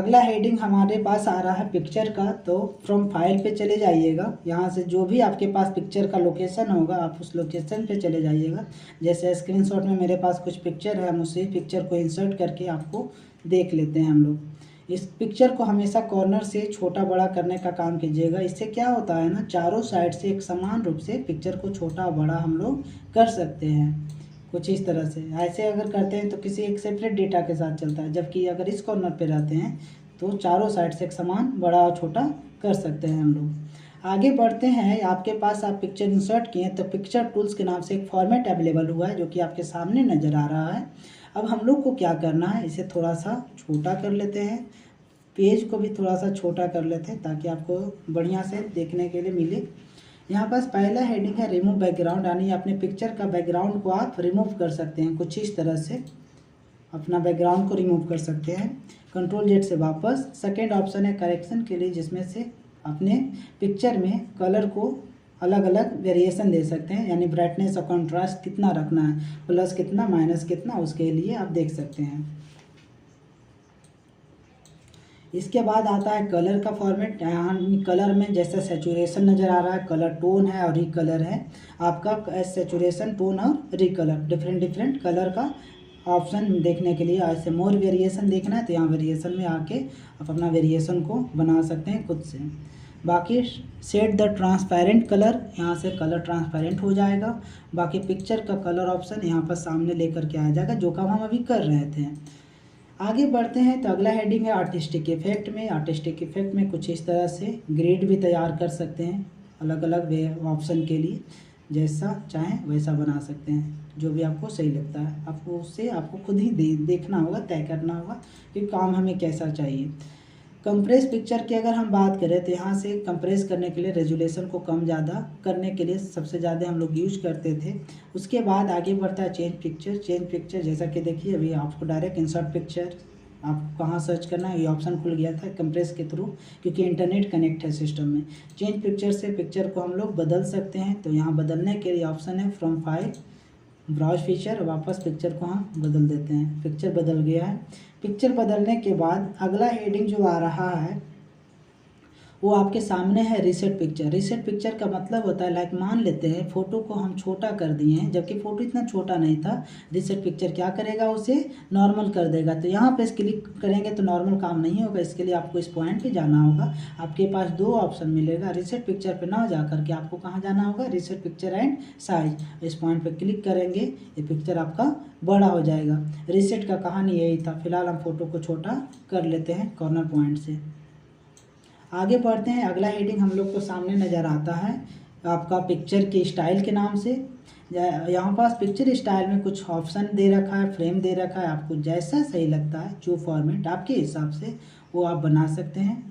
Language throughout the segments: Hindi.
अगला हेडिंग हमारे पास आ रहा है पिक्चर का। तो फ्रॉम फाइल पे चले जाइएगा, यहाँ से जो भी आपके पास पिक्चर का लोकेशन होगा आप उस लोकेशन पे चले जाइएगा। जैसे स्क्रीनशॉट में मेरे पास कुछ पिक्चर है, हम उसी पिक्चर को इंसर्ट करके आपको देख लेते हैं हम लोग। इस पिक्चर को हमेशा कॉर्नर से छोटा बड़ा करने का काम कीजिएगा। इससे क्या होता है ना, चारों साइड से एक समान रूप से पिक्चर को छोटा बड़ा हम लोग कर सकते हैं। कुछ इस तरह से ऐसे अगर करते हैं तो किसी एक सेपरेट डेटा के साथ चलता है, जबकि अगर इस कॉर्नर पे रहते हैं तो चारों साइड से एक समान बड़ा और छोटा कर सकते हैं हम लोग। आगे बढ़ते हैं। आपके पास आप पिक्चर इंसर्ट किए तो पिक्चर टूल्स के नाम से एक फॉर्मेट अवेलेबल हुआ है जो कि आपके सामने नज़र आ रहा है। अब हम लोग को क्या करना है, इसे थोड़ा सा छोटा कर लेते हैं, पेज को भी थोड़ा सा छोटा कर लेते हैं ताकि आपको बढ़िया से देखने के लिए मिले। यहाँ पास पहला हेडिंग है रिमूव बैकग्राउंड, यानी अपने पिक्चर का बैकग्राउंड को आप रिमूव कर सकते हैं। कुछ इस तरह से अपना बैकग्राउंड को रिमूव कर सकते हैं। कंट्रोल जेड से वापस। सेकेंड ऑप्शन है करेक्शन के लिए, जिसमें से अपने पिक्चर में कलर को अलग अलग वेरिएशन दे सकते हैं, यानी ब्राइटनेस और कंट्रास्ट कितना रखना है, प्लस कितना माइनस कितना, उसके लिए आप देख सकते हैं। इसके बाद आता है कलर का फॉर्मेट। यहाँ कलर में जैसे सैचुरेशन नज़र आ रहा है, कलर टोन है और रिकलर है। आपका सैचुरेशन टोन और रिकलर डिफरेंट कलर का ऑप्शन देखने के लिए, ऐसे मोर वेरिएशन देखना है तो यहाँ वेरिएशन में आके आप अपना वेरिएशन को बना सकते हैं खुद से। बाकी सेट द ट्रांसपेरेंट कलर, यहाँ से कलर ट्रांसपेरेंट हो जाएगा। बाकी पिक्चर का कलर ऑप्शन यहाँ पर सामने लेकर के आ जाएगा, जो काम हम अभी कर रहे थे। आगे बढ़ते हैं तो अगला हेडिंग है आर्टिस्टिक इफेक्ट में। आर्टिस्टिक इफेक्ट में कुछ इस तरह से ग्रिड भी तैयार कर सकते हैं, अलग अलग ऑप्शन के लिए जैसा चाहें वैसा बना सकते हैं, जो भी आपको सही लगता है। आपको उससे आपको खुद ही देखना होगा, तय करना होगा कि काम हमें कैसा चाहिए। कंप्रेस पिक्चर की अगर हम बात करें तो यहाँ से कंप्रेस करने के लिए रेजुलेशन को कम ज़्यादा करने के लिए सबसे ज़्यादा हम लोग यूज करते थे। उसके बाद आगे बढ़ता है चेंज पिक्चर। चेंज पिक्चर जैसा कि देखिए अभी आपको डायरेक्ट इंसर्ट पिक्चर आपको कहाँ सर्च करना है ये ऑप्शन खुल गया था कंप्रेस के थ्रू, क्योंकि इंटरनेट कनेक्ट है सिस्टम में। चेंज पिक्चर से पिक्चर को हम लोग बदल सकते हैं, तो यहाँ बदलने के लिए ऑप्शन है फ्रॉम फाइल ब्राउज फीचर, वापस पिक्चर को हम बदल देते हैं। पिक्चर बदल गया है। पिक्चर बदलने के बाद अगला हेडिंग जो आ रहा है वो आपके सामने है रीसेट पिक्चर। रीसेट पिक्चर का मतलब होता है, लाइक मान लेते हैं फ़ोटो को हम छोटा कर दिए हैं, जबकि फ़ोटो इतना छोटा नहीं था। रीसेट पिक्चर क्या करेगा, उसे नॉर्मल कर देगा। तो यहाँ पे क्लिक करेंगे तो नॉर्मल काम नहीं होगा, इसके लिए आपको इस पॉइंट पे जाना होगा। आपके पास दो ऑप्शन मिलेगा, रीसेट पिक्चर पे ना जा करके आपको कहाँ जाना होगा, रीसेट पिक्चर एंड साइज। इस पॉइंट पे क्लिक करेंगे, ये पिक्चर आपका बड़ा हो जाएगा। रीसेट का कहानी यही था। फिलहाल हम फोटो को छोटा कर लेते हैं कॉर्नर पॉइंट से। आगे बढ़ते हैं। अगला हेडिंग हम लोग को सामने नज़र आता है आपका पिक्चर के स्टाइल के नाम से। यहाँ पास पिक्चर स्टाइल में कुछ ऑप्शन दे रखा है, फ्रेम दे रखा है। आपको जैसा सही लगता है, जो फॉर्मेट आपके हिसाब से वो आप बना सकते हैं।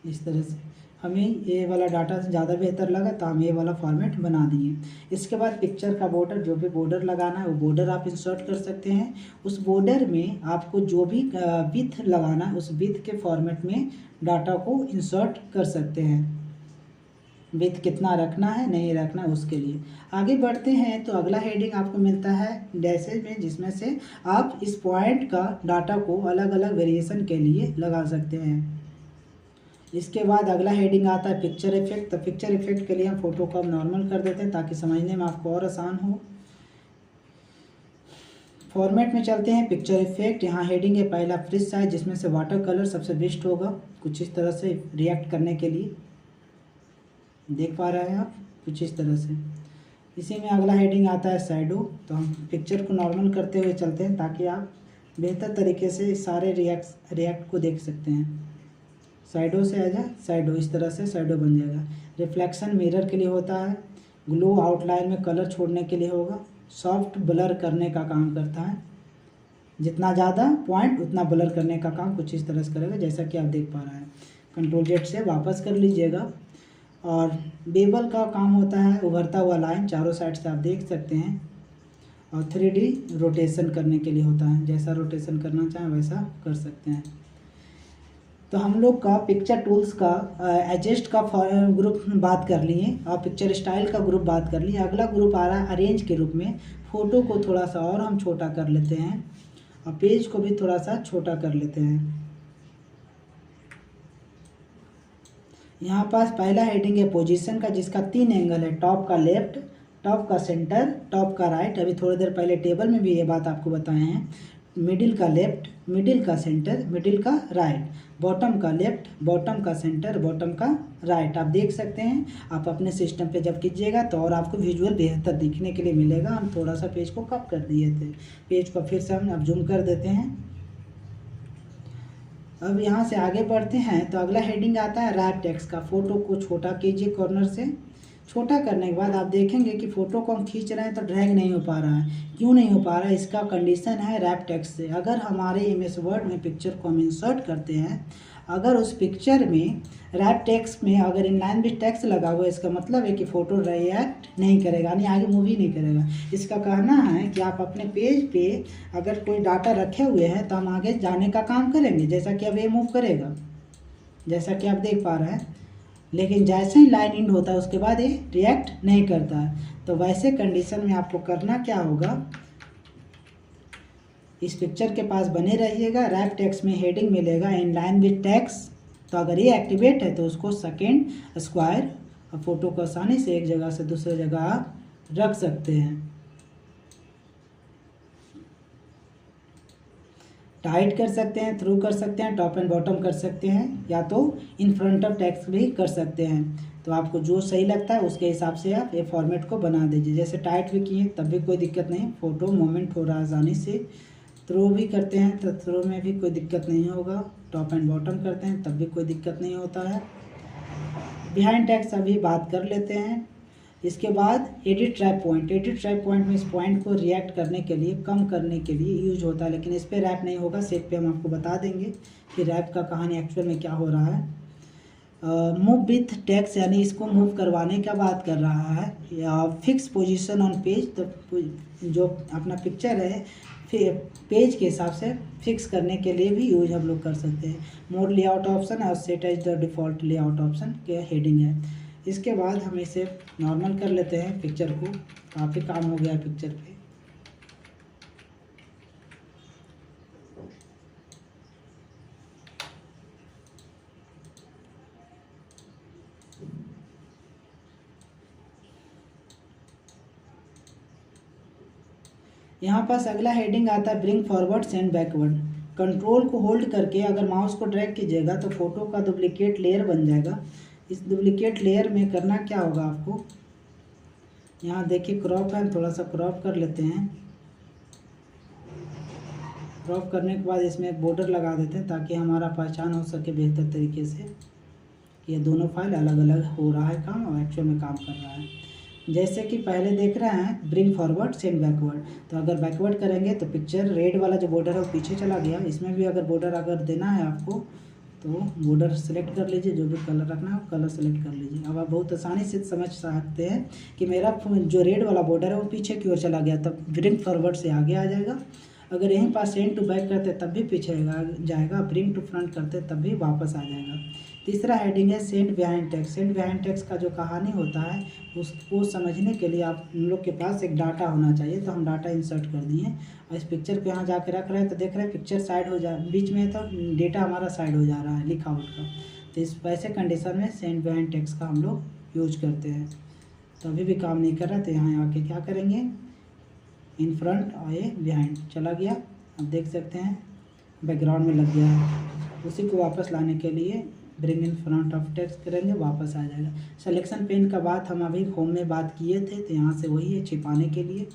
इस तरह से हमें ये वाला डाटा ज़्यादा बेहतर लगा तो हम ये वाला फॉर्मेट बना दिए। इसके बाद पिक्चर का बॉर्डर, जो भी बॉर्डर लगाना है वो बॉर्डर आप इंसर्ट कर सकते हैं। उस बॉर्डर में आपको जो भी विड्थ लगाना है उस विड्थ के फॉर्मेट में डाटा को इंसर्ट कर सकते हैं। विड्थ कितना रखना है नहीं रखना उसके लिए। आगे बढ़ते हैं तो अगला हेडिंग आपको मिलता है डैशेज में, जिसमें से आप इस पॉइंट का डाटा को अलग अलग वेरिएशन के लिए लगा सकते हैं। इसके बाद अगला हेडिंग आता है पिक्चर इफेक्ट। तो पिक्चर इफेक्ट के लिए हम फोटो को नॉर्मल कर देते हैं ताकि समझने में आपको और आसान हो। फॉर्मेट में चलते हैं पिक्चर इफेक्ट। यहाँ हेडिंग है पहला फ्री साइज, जिसमें से वाटर कलर सबसे बेस्ट होगा कुछ इस तरह से रिएक्ट करने के लिए। देख पा रहे हैं आप कुछ इस तरह से। इसी में अगला हेडिंग आता है शैडो। तो हम पिक्चर को नॉर्मल करते हुए चलते हैं ताकि आप बेहतर तरीके से सारे रिएक्ट को देख सकते हैं। शैडो से आ जाए, शैडो इस तरह से शैडो बन जाएगा। रिफ्लेक्शन मिरर के लिए होता है। ग्लो आउटलाइन में कलर छोड़ने के लिए होगा। सॉफ्ट ब्लर करने का काम करता है, जितना ज़्यादा पॉइंट उतना ब्लर करने का काम कुछ इस तरह से करेगा, जैसा कि आप देख पा रहे हैं। कंट्रोल जेड से वापस कर लीजिएगा। और बेबल का काम होता है उभरता हुआ लाइन, चारों साइड से आप देख सकते हैं। और 3D रोटेशन करने के लिए होता है, जैसा रोटेशन करना चाहें वैसा कर सकते हैं। तो हम लोग का पिक्चर टूल्स का एडजस्ट का ग्रुप बात कर लिए और पिक्चर स्टाइल का ग्रुप बात कर लिए। अगला ग्रुप आ रहा है अरेंज के रूप में। फ़ोटो को थोड़ा सा और हम छोटा कर लेते हैं और पेज को भी थोड़ा सा छोटा कर लेते हैं। यहाँ पास पहला हेडिंग है पोजीशन का, जिसका 3 एंगल है, टॉप का लेफ्ट, टॉप का सेंटर, टॉप का राइट। अभी थोड़ी देर पहले टेबल में भी ये बात आपको बताए हैं। मिडिल का लेफ्ट, मिडिल का सेंटर, मिडिल का राइट, बॉटम का लेफ्ट, बॉटम का सेंटर, बॉटम का राइट। आप देख सकते हैं। आप अपने सिस्टम पे जब कीजिएगा तो और आपको विजुअल बेहतर दिखने के लिए मिलेगा। हम थोड़ा सा पेज को कम कर दिए थे, पेज को फिर से हम अब जूम कर देते हैं। अब यहाँ से आगे बढ़ते हैं तो अगला हेडिंग आता है रैप टेक्स्ट का। फ़ोटो को छोटा कीजिए, कॉर्नर से छोटा करने के बाद आप देखेंगे कि फ़ोटो को हम खींच रहे हैं तो ड्रैग नहीं हो पा रहा है। क्यों नहीं हो पा रहा है? इसका कंडीशन है रैप टेक्स्ट से। अगर हमारे एमएस वर्ड में पिक्चर को हम इंसर्ट करते हैं, अगर उस पिक्चर में रैप टेक्स्ट में अगर इनलाइन विद टेक्स्ट लगा हुआ है, इसका मतलब है कि फ़ोटो रिएक्ट नहीं करेगा, यानी आगे मूव ही नहीं करेगा। इसका कहना है कि आप अपने पेज पे अगर कोई डाटा रखे हुए हैं तो हम आगे जाने का काम करेंगे, जैसा कि अब ये मूव करेगा, जैसा कि आप देख पा रहे हैं। लेकिन जैसे ही लाइन इंड होता है उसके बाद ये रिएक्ट नहीं करता है। तो वैसे कंडीशन में आपको करना क्या होगा, इस पिक्चर के पास बने रहिएगा। रैप टेक्स्ट में हेडिंग मिलेगा इनलाइन विद टेक्स्ट, तो अगर ये एक्टिवेट है तो उसको सेकेंड स्क्वायर और फोटो को आसानी से एक जगह से दूसरे जगह आप रख सकते हैं। टाइट कर सकते हैं, थ्रू कर सकते हैं, टॉप एंड बॉटम कर सकते हैं, या तो इन फ्रंट ऑफ टेक्स्ट भी कर सकते हैं। तो आपको जो सही लगता है उसके हिसाब से आप ये फॉर्मेट को बना दीजिए। जैसे टाइट भी किए तब भी कोई दिक्कत नहीं, फ़ोटो मूवमेंट हो रहा है आसानी से। थ्रो भी करते हैं तो थ्रो में भी कोई दिक्कत नहीं होगा। टॉप एंड बॉटम करते हैं तब भी कोई दिक्कत नहीं होता है। बिहाइंड टेक्स्ट अभी बात कर लेते हैं। इसके बाद edit trap point. Edit trap point में इस पॉइंट को रिएक्ट करने के लिए, कम करने के लिए यूज होता है, लेकिन इस पर रैप नहीं होगा। सेट पे हम आपको बता देंगे कि रैप का कहानी एक्चुअल में क्या हो रहा है। मूव विथ टेक्स्ट, यानी इसको मूव करवाने का बात कर रहा है। या फिक्स पोजीशन ऑन पेज, तो जो अपना पिक्चर है फिर पेज के हिसाब से फिक्स करने के लिए भी यूज हम लोग कर सकते हैं। मोड लेआउट ऑप्शन और set as the default layout option के हेडिंग है। इसके बाद हम इसे नॉर्मल कर लेते हैं पिक्चर को। काफ़ी काम हो गया है पिक्चर पे। यहाँ पास अगला हेडिंग आता है bring forward send backward. Control को होल्ड करके अगर माउस को ड्रैग कीजिएगा तो फोटो का डुप्लीकेट लेयर बन जाएगा। इस डुप्लीकेट लेयर में करना क्या होगा आपको, यहाँ देखिए क्रॉप है, थोड़ा सा क्रॉप कर लेते हैं। क्रॉप करने के बाद इसमें एक बॉर्डर लगा देते हैं ताकि हमारा पहचान हो सके बेहतर तरीके से कि ये दोनों फाइल अलग अलग हो रहा है काम और एक्चुअल में काम कर रहा है। जैसे कि पहले देख रहे हैं ब्रिंग फॉरवर्ड सेंड बैकवर्ड, तो अगर बैकवर्ड करेंगे तो पिक्चर रेड वाला जो बॉर्डर है वो पीछे चला गया। इसमें भी अगर बॉर्डर अगर देना है आपको तो बॉर्डर सेलेक्ट कर लीजिए, जो भी कलर रखना है कलर सेलेक्ट कर लीजिए। अब आप बहुत आसानी से समझ सकते हैं कि मेरा जो रेड वाला बॉर्डर है वो पीछे की ओर चला गया, तब ब्रिंग फॉरवर्ड से आगे आ जाएगा। अगर यहीं पास सेंड टू बैक करते तब भी पीछे जाएगा, ब्रिंग टू फ्रंट करते तब भी वापस आ जाएगा। तीसरा हेडिंग है send behind text. Send behind text का जो कहानी होता है उसको समझने के लिए आप लोग के पास एक डाटा होना चाहिए, तो हम डाटा इंसर्ट कर दिए और इस पिक्चर पे यहाँ जाकर रख रहे हैं तो देख रहे हैं पिक्चर साइड हो जा बीच में, तो डेटा हमारा साइड हो जा रहा है लिखा आउट का। तो इस वैसे कंडीशन में सेंड बिहाइंड टेक्स्ट का हम लोग यूज करते हैं। तो अभी भी काम नहीं कर रहा, तो यहाँ आके क्या करेंगे, इन फ्रंट और ये बिहाइंड चला गया। आप देख सकते हैं बैकग्राउंड में लग गया है। उसी को वापस लाने के लिए bring in front of text करेंगे, वापस आ जाएगा। सिलेक्शन पेन का बात हम अभी होम में बात किए थे, तो यहाँ से वही है छिपाने के लिए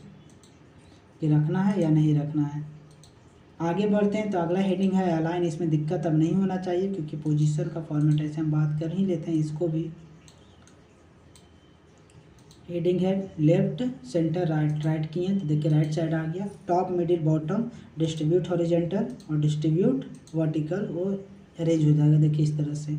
कि रखना है या नहीं रखना है। आगे बढ़ते हैं तो अगला हेडिंग है अलाइन। इसमें दिक्कत अब नहीं होना चाहिए क्योंकि पोजीशन का फॉर्मेट ऐसे हम बात कर ही लेते हैं। इसको भी हेडिंग है लेफ्ट सेंटर राइट, राइट किए तो देखिए राइट साइड आ गया। Top middle bottom, distribute horizontal और डिस्ट्रीब्यूट वर्टिकल, वो अरेंज हो जाएगा देखिए इस तरह से।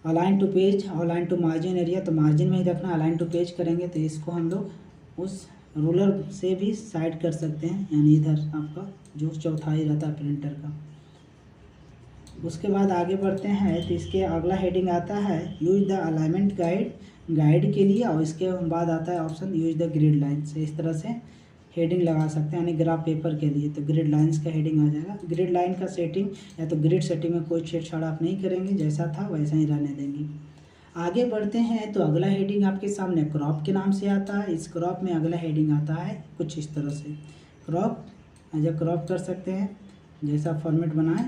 Align to page, align to margin area, तो मार्जिन में ही रखना। अलाइन टू पेज करेंगे तो इसको हम लोग उस रूलर से भी साइड कर सकते हैं, यानी इधर आपका जो चौथाई रहता है प्रिंटर का। उसके बाद आगे बढ़ते हैं तो इसके अगला हेडिंग आता है use the alignment guide, guide के लिए, और इसके बाद आता है option use the grid line से। इस तरह से हेडिंग लगा सकते हैं, यानी ग्राफ पेपर के लिए तो ग्रिड लाइंस का हेडिंग आ जाएगा। ग्रिड लाइन का सेटिंग या तो ग्रिड सेटिंग में कोई छेड़छाड़ आप नहीं करेंगे, जैसा था वैसा ही रहने देंगे। आगे बढ़ते हैं तो अगला हेडिंग आपके सामने क्रॉप के नाम से आता है। इस क्रॉप में अगला हेडिंग आता है कुछ इस तरह से, क्रॉप एज ए क्रॉप कर सकते हैं, जैसा फॉर्मेट बनाएं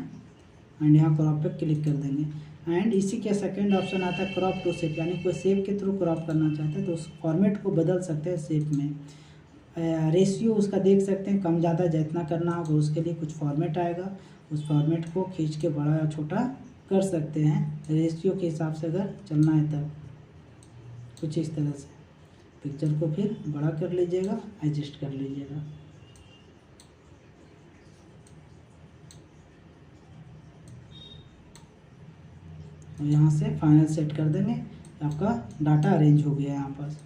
एंड यहाँ क्रॉप पे क्लिक कर देंगे। एंड इसी के सेकंड ऑप्शन आता है क्रॉप टू शेप, यानी कोई शेप के थ्रू क्रॉप करना चाहते हैं तो उस फॉर्मेट को बदल सकते हैं शेप में। रेशियो उसका देख सकते हैं, कम ज़्यादा जितना करना होगा उसके लिए कुछ फॉर्मेट आएगा, उस फॉर्मेट को खींच के बड़ा या छोटा कर सकते हैं रेशियो के हिसाब से अगर चलना है तब। कुछ इस तरह से पिक्चर को फिर बड़ा कर लीजिएगा, एडजस्ट कर लीजिएगा। और यहाँ से फाइनल सेट कर देंगे, आपका डाटा अरेंज हो गया यहाँ पर।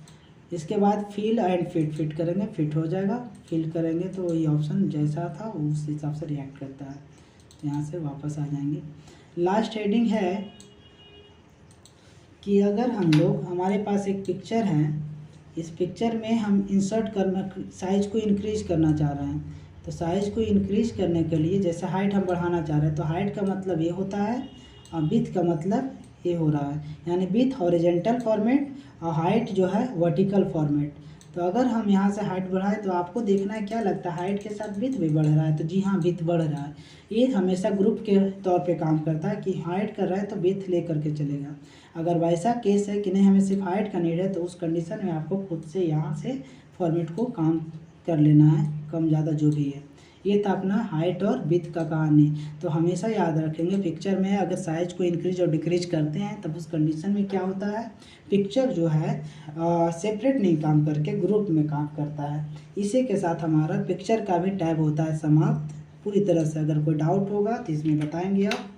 इसके बाद फिल एंड फिट करेंगे, फिट हो जाएगा। फिल करेंगे तो वही ऑप्शन जैसा था उस हिसाब से रिएक्ट करता है, तो यहाँ से वापस आ जाएंगे। लास्ट हेडिंग है कि अगर हम लोग, हमारे पास एक पिक्चर है, इस पिक्चर में हम इंसर्ट करना, साइज़ को इंक्रीज करना चाह रहे हैं, तो साइज़ को इंक्रीज करने के लिए जैसे हाइट हम बढ़ाना चाह रहे हैं, तो हाइट का मतलब ये होता है और विड्थ का मतलब ये हो रहा है, यानी विड्थ हॉरिजॉन्टल फॉर्मेट और हाइट जो है वर्टिकल फॉर्मेट। तो अगर हम यहाँ से हाइट बढ़ाएं तो आपको देखना है क्या लगता है हाइट के साथ विड्थ भी बढ़ रहा है, तो जी हाँ विड्थ बढ़ रहा है। ये हमेशा ग्रुप के तौर पे काम करता है कि हाइट कर रहा है तो विड्थ ले करके चलेगा। अगर वैसा केस है कि नहीं हमें सिर्फ हाइट का नीड है, तो उस कंडीशन में आपको खुद से यहाँ से फॉर्मेट को काम कर लेना है, कम ज़्यादा जो भी है। ये था अपना हाइट और विड्थ का कहानी। तो हमेशा याद रखेंगे पिक्चर में अगर साइज़ को इंक्रीज और डिक्रीज करते हैं तब उस कंडीशन में क्या होता है, पिक्चर जो है सेपरेट नहीं काम करके ग्रुप में काम करता है। इसी के साथ हमारा पिक्चर का भी टैब होता है समाप्त पूरी तरह से। अगर कोई डाउट होगा तो इसमें बताएंगे आप।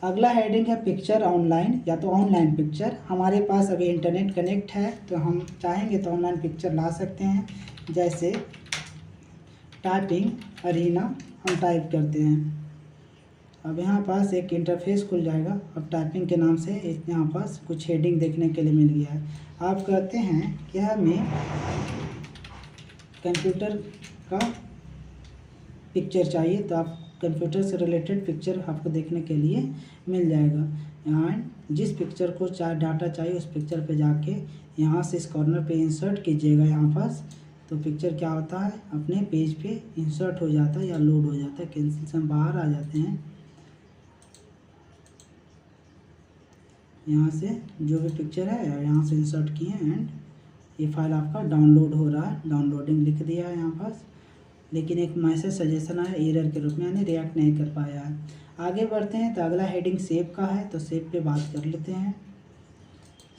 अगला हेडिंग है पिक्चर ऑनलाइन, या तो ऑनलाइन पिक्चर। हमारे पास अभी इंटरनेट कनेक्ट है तो हम चाहेंगे तो ऑनलाइन पिक्चर ला सकते हैं। जैसे टाइपिंग अरीना हम टाइप करते हैं, अब यहाँ पास एक इंटरफेस खुल जाएगा। अब टाइपिंग के नाम से यहाँ पास कुछ हेडिंग देखने के लिए मिल गया है। आप कहते हैं कि हमें कंप्यूटर का पिक्चर चाहिए, तो आप कंप्यूटर से रिलेटेड पिक्चर आपको देखने के लिए मिल जाएगा। यहाँ जिस पिक्चर को डाटा चाहिए उस पिक्चर पे जाके यहाँ से इस कॉर्नर पे इंसर्ट कीजिएगा यहाँ पास, तो पिक्चर क्या होता है अपने पेज पे इंसर्ट हो जाता है या लोड हो जाता है। कैंसिल से हम बाहर आ जाते हैं, यहाँ से जो भी पिक्चर है यहाँ से इंसर्ट किए एंड ये फाइल आपका डाउनलोड हो रहा है। डाउनलोडिंग लिख दिया है यहाँ पास, लेकिन एक मैसेज सजेशन है एरर के रूप में, यानी रिएक्ट नहीं कर पाया है। आगे बढ़ते हैं तो अगला हेडिंग शेप का है, तो शेप पे बात कर लेते हैं।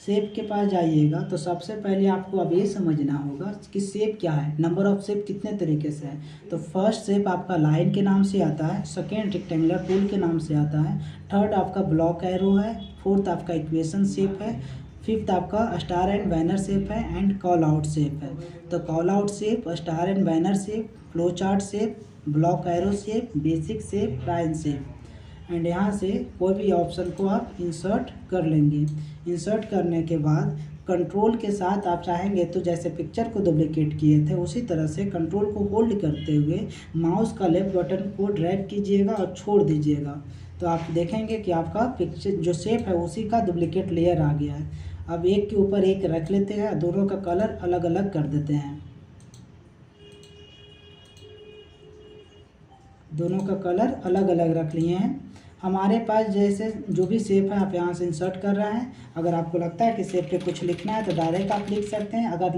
शेप के पास जाइएगा तो सबसे पहले आपको अब ये समझना होगा कि शेप क्या है, नंबर ऑफ शेप कितने तरीके से है। तो फर्स्ट शेप आपका लाइन के नाम से आता है, सेकेंड रेक्टेंगुलर टूल के नाम से आता है, थर्ड आपका ब्लॉक एरो है, फोर्थ आपका इक्वेशन शेप है, फिफ्थ आपका स्टार एंड बैनर शेप है एंड कॉल आउट शेप है। तो call out shape, star and banner shape, flow chart shape, block arrow shape, basic shape, line shape. And यहाँ से कोई भी ऑप्शन को आप इंसर्ट कर लेंगे। इंसर्ट करने के बाद कंट्रोल के साथ आप चाहेंगे तो जैसे पिक्चर को डुप्लीकेट किए थे उसी तरह से कंट्रोल को होल्ड करते हुए माउस का लेफ्ट बटन को ड्रैग कीजिएगा और छोड़ दीजिएगा, तो आप देखेंगे कि आपका पिक्चर जो शेप है उसी का डुप्लीकेट लेयर आ गया है। अब एक के ऊपर एक रख लेते हैं, दोनों का कलर अलग अलग कर देते हैं। दोनों का कलर अलग अलग रख लिए हैं। हमारे पास जैसे जो भी शेप है आप यहाँ से इंसर्ट कर रहे हैं। अगर आपको लगता है कि शेप पे कुछ लिखना है तो डायरेक्ट आप लिख सकते हैं। अगर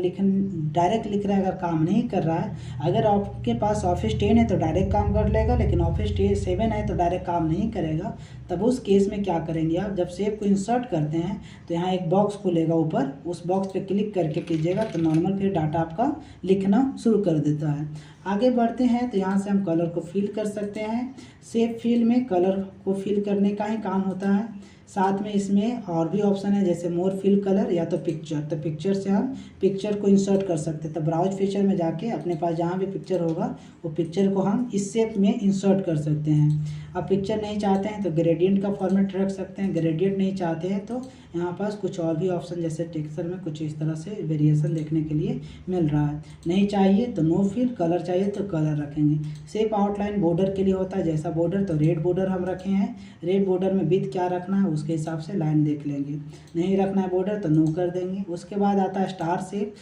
डायरेक्ट लिख रहे हैं, अगर काम नहीं कर रहा है, अगर आपके पास ऑफिस 10 है तो डायरेक्ट काम कर लेगा, लेकिन ऑफिस 7 है तो डायरेक्ट काम नहीं करेगा। तब उस केस में क्या करेंगे आप, जब शेप को इंसर्ट करते हैं तो यहाँ एक बॉक्स खुलेगा ऊपर, उस बॉक्स पे क्लिक करके कीजिएगा तो नॉर्मल फिर डाटा आपका लिखना शुरू कर देता है। आगे बढ़ते हैं तो यहाँ से हम कलर को फिल कर सकते हैं। शेप फिल में कलर को फिल करने का ही काम होता है। साथ में इसमें और भी ऑप्शन है जैसे मोर फिल कलर या तो पिक्चर, तो पिक्चर से हम पिक्चर को इंसर्ट कर सकते हैं। तो ब्राउज फीचर में जाके अपने पास जहाँ भी पिक्चर होगा वो पिक्चर को हम इस शेप में इंसर्ट कर सकते हैं। अब पिक्चर नहीं चाहते हैं तो ग्रेडियंट का फॉर्मेट रख सकते हैं, ग्रेडियंट नहीं चाहते हैं तो यहाँ पास कुछ और भी ऑप्शन जैसे टेक्सचर में कुछ इस तरह से वेरिएशन देखने के लिए मिल रहा है। नहीं चाहिए तो नो फिल, कलर चाहिए तो कलर रखेंगे। शेप आउटलाइन बॉर्डर के लिए होता है, जैसा बॉर्डर तो रेड बॉर्डर हम रखे हैं। रेड बॉर्डर में विड्थ क्या रखना है उसके हिसाब से लाइन देख लेंगे। नहीं रखना है बॉर्डर तो नो कर देंगे। उसके बाद आता है स्टार शेप।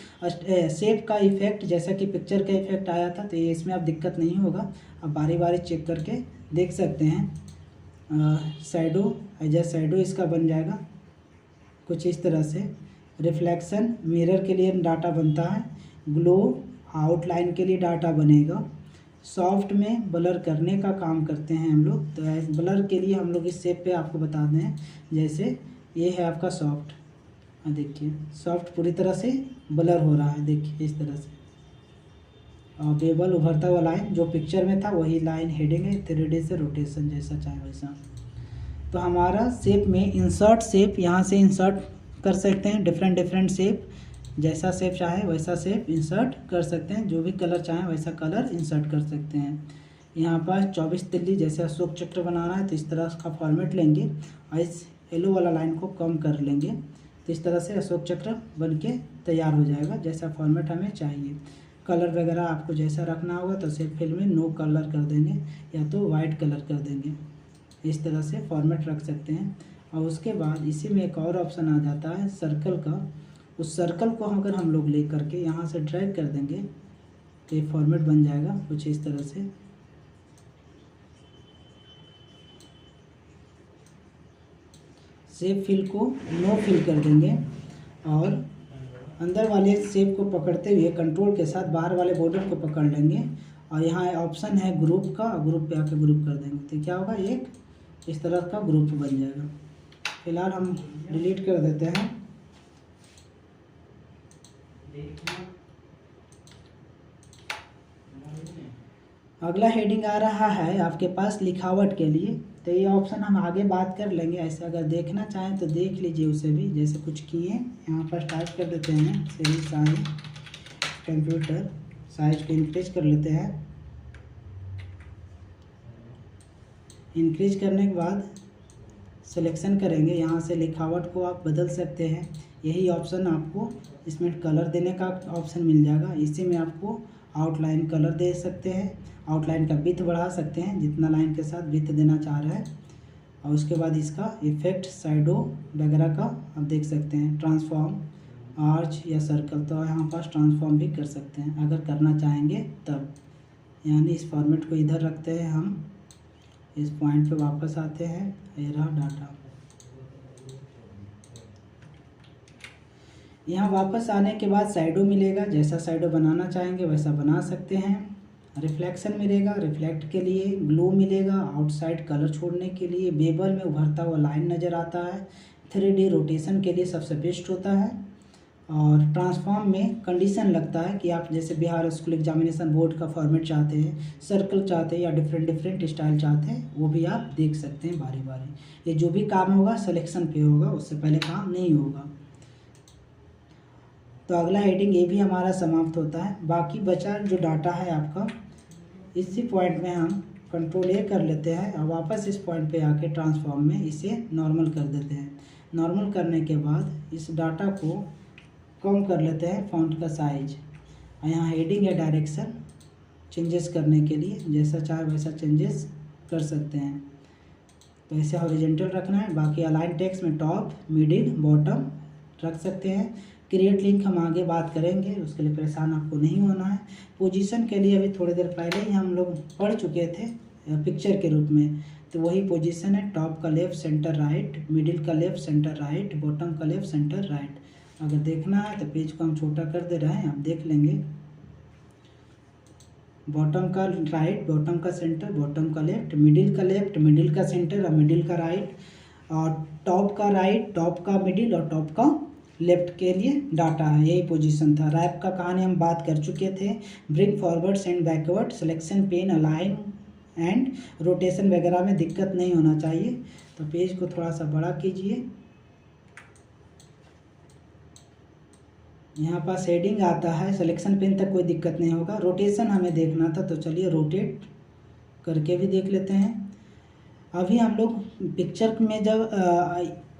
शेप का इफेक्ट जैसा कि पिक्चर का इफेक्ट आया था, तो ये इसमें अब दिक्कत नहीं होगा। अब बारी बारी चेक करके देख सकते हैं। शैडो एज ए शैडो इसका बन जाएगा कुछ इस तरह से। रिफ्लेक्शन मिरर के लिए डाटा बनता है। ग्लो आउटलाइन के लिए डाटा बनेगा। सॉफ्ट में ब्लर करने का काम करते हैं हम लोग, तो ब्लर के लिए हम लोग इस शेप पे आपको बता दें। जैसे ये है आपका सॉफ्ट, देखिए सॉफ्ट पूरी तरह से ब्लर हो रहा है, देखिए इस तरह से। और बेबल उभरता हुआ लाइन जो पिक्चर में था वही लाइन हेडिंग है। 3D से रोटेशन जैसा चाहे वैसा। तो हमारा शेप में इंसर्ट शेप यहाँ से इंसर्ट कर सकते हैं। डिफरेंट शेप, जैसा शेप चाहे वैसा शेप इंसर्ट कर सकते हैं। जो भी कलर चाहें वैसा कलर इंसर्ट कर सकते हैं। यहाँ पर 24 तिल्ली जैसे अशोक चक्र बनाना है तो इस तरह का फॉर्मेट लेंगे और इस येलो वाला लाइन को कम कर लेंगे, तो इस तरह से अशोक चक्र बन के तैयार हो जाएगा जैसा फॉर्मेट हमें चाहिए। कलर वगैरह आपको जैसा रखना होगा तो शेप फिल में नो कलर कर देंगे या तो वाइट कलर कर देंगे। इस तरह से फॉर्मेट रख सकते हैं। और उसके बाद इसी में एक और ऑप्शन आ जाता है सर्कल का। उस सर्कल को अगर हम लोग ले करके यहाँ से ड्रैग कर देंगे तो ये फॉर्मेट बन जाएगा कुछ इस तरह से। शेप फिल को नो फिल कर देंगे और अंदर वाले शेप को पकड़ते हुए कंट्रोल के साथ बाहर वाले बॉर्डर को पकड़ लेंगे। और यहाँ ऑप्शन है ग्रुप का, ग्रुप पे आके ग्रुप कर देंगे तो क्या होगा, एक इस तरह का ग्रुप बन जाएगा। फिलहाल हम डिलीट कर देते हैं। अगला हेडिंग आ रहा है आपके पास लिखावट के लिए, तो ये ऑप्शन हम आगे बात कर लेंगे। ऐसे अगर देखना चाहें तो देख लीजिए उसे भी, जैसे कुछ किए यहाँ पर टाइप कर देते हैं। सही साइज कंप्यूटर साइज को इंक्रीज कर लेते हैं। इंक्रीज करने के बाद सिलेक्शन करेंगे, यहाँ से लिखावट को आप बदल सकते हैं। यही ऑप्शन आपको इसमें कलर देने का ऑप्शन मिल जाएगा। इसी में आपको आउटलाइन कलर दे सकते हैं, आउटलाइन का विड्थ बढ़ा सकते हैं जितना लाइन के साथ विड्थ देना चाह रहे हैं। और उसके बाद इसका इफेक्ट शैडो वगैरह का आप देख सकते हैं। ट्रांसफॉर्म आर्च या सर्कल, तो यहाँ पास ट्रांसफॉर्म भी कर सकते हैं अगर करना चाहेंगे तब। यानी इस फॉर्मेट को इधर रखते हैं हम, इस पॉइंट पे वापस आते हैं। ये रहा डाटा। यहाँ वापस आने के बाद शैडो मिलेगा, जैसा शैडो बनाना चाहेंगे वैसा बना सकते हैं। रिफ्लेक्शन मिलेगा, रिफ्लेक्ट के लिए। ग्लो मिलेगा, आउटसाइड कलर छोड़ने के लिए। बेबल में उभरता हुआ लाइन नज़र आता है। 3D रोटेशन के लिए सबसे बेस्ट होता है। और ट्रांसफॉर्म में कंडीशन लगता है कि आप जैसे बिहार स्कूल एग्जामिनेशन बोर्ड का फॉर्मेट चाहते हैं, सर्कल चाहते हैं या डिफरेंट स्टाइल चाहते हैं, वो भी आप देख सकते हैं बारी बारी। ये जो भी काम होगा सिलेक्शन पे होगा, उससे पहले काम नहीं होगा। तो अगला हेडिंग ये भी हमारा समाप्त होता है। बाकी बचा जो डाटा है आपका, इसी पॉइंट में हम कंट्रोल ए कर लेते हैं और वापस इस पॉइंट पे आके ट्रांसफॉर्म में इसे नॉर्मल कर देते हैं। नॉर्मल करने के बाद इस डाटा को कम कर लेते हैं फ़ॉन्ट का साइज। और यहाँ हेडिंग है डायरेक्शन चेंजेस करने के लिए, जैसा चाहे वैसा चेंजेस कर सकते हैं। तो इसे हॉरिजॉन्टल रखना है। बाकी अलाइन टेक्स्ट में टॉप मिडिल बॉटम रख सकते हैं। क्रिएट लिंक हम आगे बात करेंगे, उसके लिए परेशान आपको नहीं होना है। पोजीशन के लिए अभी थोड़ी देर पहले ही हम लोग पढ़ चुके थे पिक्चर के रूप में, तो वही पोजीशन है। टॉप का लेफ़्ट सेंटर राइट, मिडिल का लेफ़्ट सेंटर राइट, बॉटम का लेफ़्ट सेंटर राइट। अगर देखना है तो पेज को हम छोटा कर दे रहे हैं, आप देख लेंगे। बॉटम का राइट, बॉटम का सेंटर, बॉटम का लेफ़्ट, मिडिल का सेंटर और मिडिल का राइट, और टॉप का राइट, टॉप का मिडिल और टॉप का लेफ्ट के लिए डाटा है। यही पोजीशन था। रैप का कहानी हम बात कर चुके थे। Bring forwards and backward, selection pen, align and rotation वगैरह में दिक्कत नहीं होना चाहिए। तो पेज को थोड़ा सा बड़ा कीजिए। यहाँ पास हेडिंग आता है, सिलेक्शन पेन तक कोई दिक्कत नहीं होगा। रोटेशन हमें देखना था तो चलिए रोटेट करके भी देख लेते हैं। अभी हम लोग पिक्चर में जब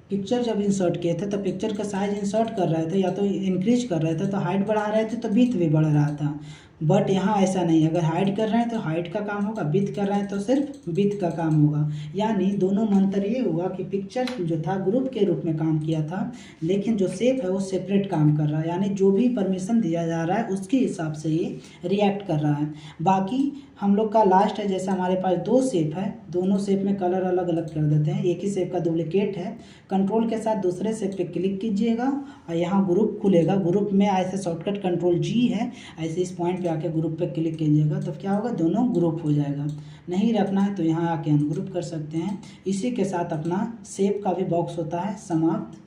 पिक्चर जब इंसर्ट किए थे तो पिक्चर का साइज इंसर्ट कर रहे थे या तो इंक्रीज कर रहे थे तो हाइट बढ़ा रहे थे तो विड्थ भी बढ़ रहा था। बट यहाँ ऐसा नहीं है, अगर हाइट कर रहे हैं तो हाइट का काम होगा, विड्थ कर रहे हैं तो सिर्फ विड्थ का काम होगा। यानी दोनों में अंतर ये हुआ कि पिक्चर जो था ग्रुप के रूप में काम किया था, लेकिन जो शेप है वो सेपरेट काम कर रहा है, यानी जो भी परमिशन दिया जा रहा है उसके हिसाब से ये रिएक्ट कर रहा है। बाकी हम लोग का लास्ट है, जैसे हमारे पास दो शेप है, दोनों शेप में कलर अलग अलग कर देते हैं, एक ही शेप का डुप्लीकेट है। कंट्रोल के साथ दूसरे शेप पे क्लिक कीजिएगा और यहाँ ग्रुप खुलेगा, ग्रुप में ऐसे शॉर्टकट कंट्रोल जी है, ऐसे इस पॉइंट पे आके ग्रुप पे क्लिक कीजिएगा तो क्या होगा, दोनों ग्रुप हो जाएगा। नहीं रखना है तो यहाँ आके अनग्रुप कर सकते हैं। इसी के साथ अपना शेप का भी बॉक्स होता है समाप्त।